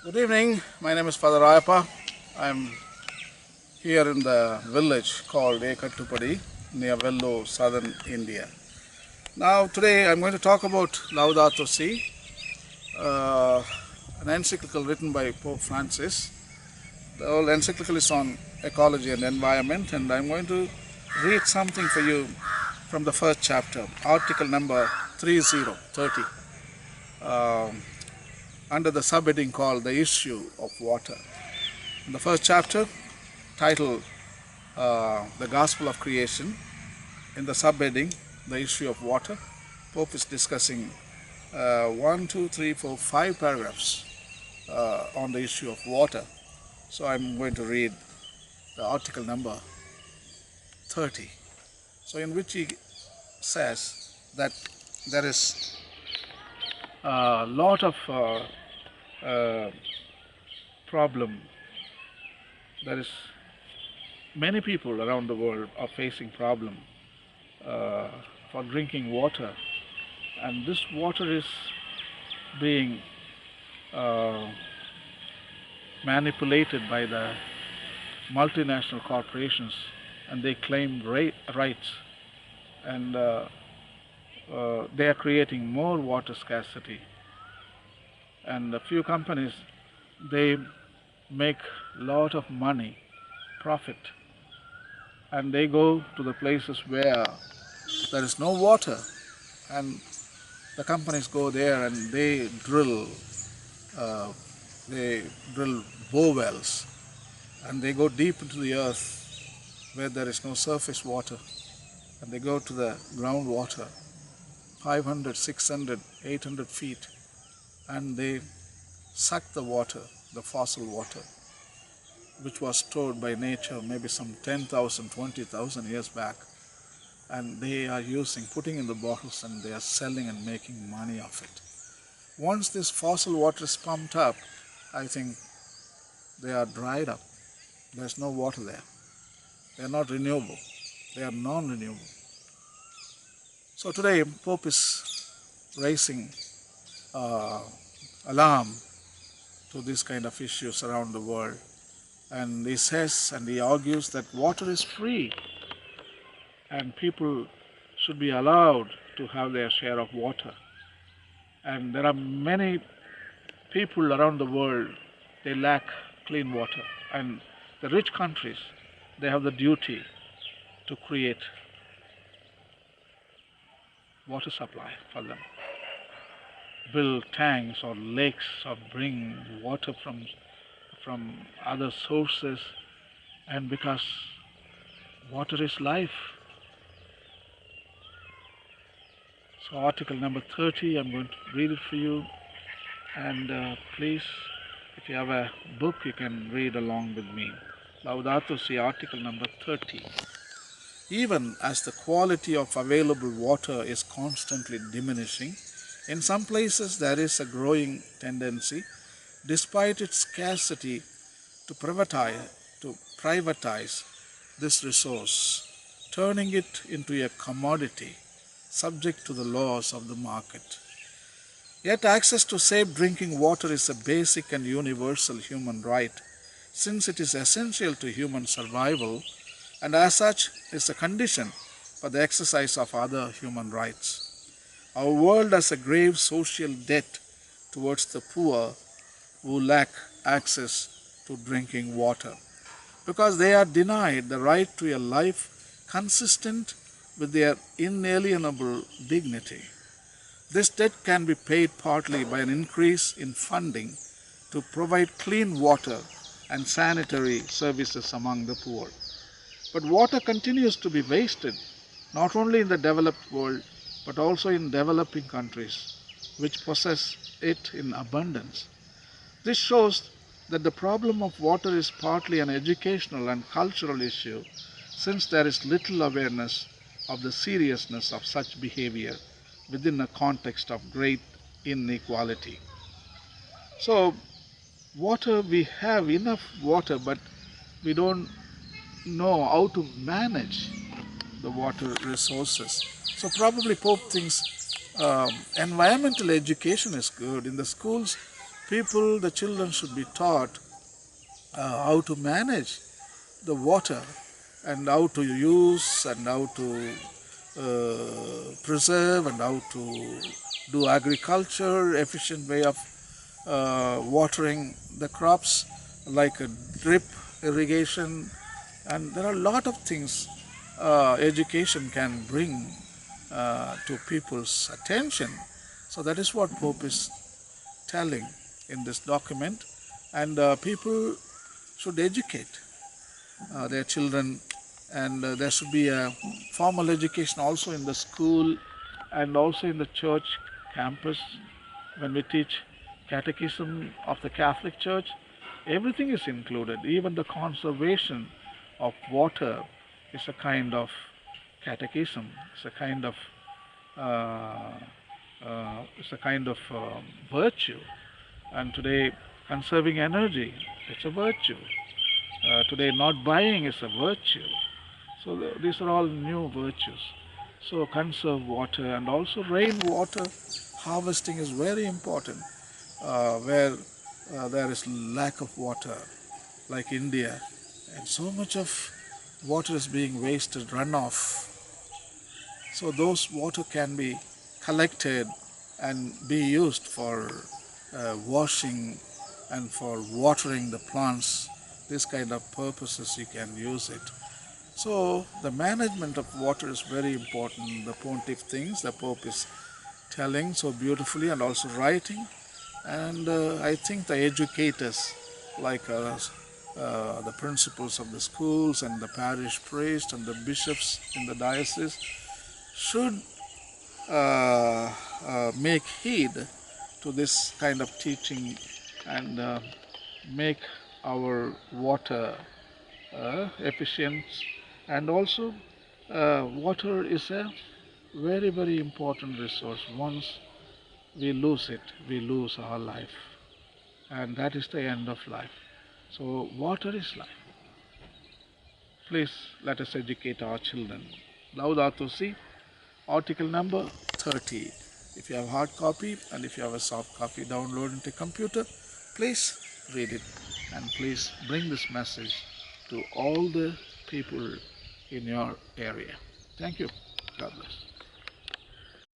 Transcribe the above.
Good evening. My name is Father Rayappa. I'm here in the village called Ekattupadi near Vellore, southern India. Now, today I'm going to talk about Laudato Si, uh, an encyclical written by Pope Francis. The whole encyclical is on ecology and environment, and I'm going to read something for you from the first chapter, article number 3030, under the subheading called The Issue of Water. In the first chapter, titled The Gospel of Creation, in the subheading, The Issue of Water, Pope is discussing 5 paragraphs on the issue of water. So I'm going to read the article number 30. So in which he says that there is a lot of problem. There is many people around the world are facing problem for drinking water, and this water is being manipulated by the multinational corporations, and they claim rights, and they are creating more water scarcity. And a few companies, they make a lot of money, profit, and they go to the places where there is no water, and the companies go there and uh, they drill bore wells, and they go deep into the earth where there is no surface water, and they go to the groundwater, 500, 600, 800 feet, and they suck the water, the fossil water, which was stored by nature maybe some 10,000, 20,000 years back, and they are putting in the bottles, and they are selling and making money of it. Once this fossil water is pumped up, I think they are dried up. There's no water there. They are not renewable. They are non-renewable. So today, Pope is raising alarm to these kind of issues around the world. And he says and he argues that water is free, and people should be allowed to have their share of water. And there are many people around the world, they lack clean water. And the rich countries, they have the duty to create water supply for them, build tanks or lakes, or bring water from other sources. And because water is life. So article number 30, I'm going to read it for you, and please, if you have a book, you can read along with me. Laudato Si, article number 30. Even as the quality of available water is constantly diminishing, in some places there is a growing tendency, despite its scarcity, to privatize this resource, turning it into a commodity subject to the laws of the market. Yet access to safe drinking water is a basic and universal human right, since it is essential to human survival, and as such is a condition for the exercise of other human rights. Our world has a grave social debt towards the poor who lack access to drinking water, because they are denied the right to a life consistent with their inalienable dignity. This debt can be paid partly by an increase in funding to provide clean water and sanitary services among the poor. But water continues to be wasted, not only in the developed world, but also in developing countries, which possess it in abundance. This shows that the problem of water is partly an educational and cultural issue, since there is little awareness of the seriousness of such behavior within a context of great inequality. So, water, we have enough water, but we don't know how to manage the water resources. So probably Pope thinks environmental education is good. In the schools, the children should be taught how to manage the water and how to use and how to preserve and how to do agriculture, efficient way of watering the crops like a drip irrigation, and there are a lot of things education can bring to people's attention. So that is what Pope is telling in this document, and people should educate their children, and there should be a formal education also in the school and also in the church campus. When we teach catechism of the Catholic Church, everything is included. Even the conservation of water is a kind of catechism. Uh, it's a kind of virtue. And today, conserving energy, it's a virtue. Today, not buying is a virtue. So these are all new virtues. So conserve water, and also rainwater harvesting is very important where there is lack of water, like India, and so much of water is being wasted, runoff. So those water can be collected and be used for washing and for watering the plants. This kind of purposes you can use it. So the management of water is very important. The pontiff things the Pope is telling so beautifully and also writing. And I think the educators like the principals of the schools and the parish priest and the bishops in the diocese should make heed to this kind of teaching and make our water efficient. And also water is a very, very important resource. Once we lose it, we lose our life, and that is the end of life. So water is life. Please let us educate our children. Laudato Si, article number 30. If you have hard copy and if you have a soft copy, download into computer, please read it, and please bring this message to all the people in your area. Thank you. God bless.